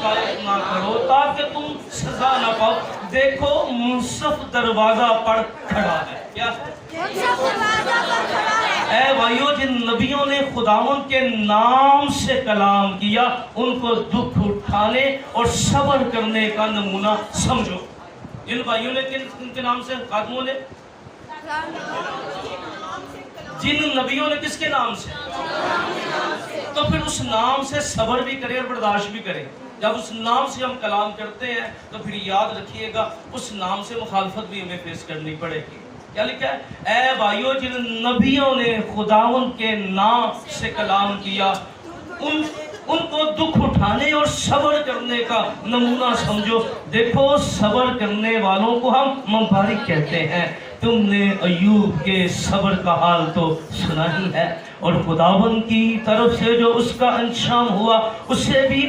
شکایت نہ کرو تاکہ تم سزا نہ پاؤ. دیکھو منصف دروازہ پر کھڑا ہے. کیا اے بھائیو، جن نبیوں نے خداوند کے نام سے کلام کیا ان کو دکھ اٹھانے اور صبر کرنے کا نمونہ سمجھو. جن بھائیوں نے کن کے نام سے، خادموں نے، جن نبیوں نے کس کے نام سے، تو پھر اس نام سے صبر بھی کرے اور برداشت بھی کرے. جب اس نام سے ہم کلام کرتے ہیں تو پھر یاد رکھیے گا اس نام سے مخالفت بھی ہمیں فیس کرنی پڑے گی. کیا لکھا ہے؟ اے بھائیو، جن نبیوں نے خداوند کے نام سے کلام کیا ان کو دکھ اٹھانے اور صبر کرنے کا نمونہ سمجھو. دیکھو صبر کرنے والوں کو ہم مبارک کہتے ہیں. تم نے ایوب کے صبر کا حال تو سنا ہی ہے، اور خداوند کی طرف سے جو اس کا انجام ہوا اسے بھی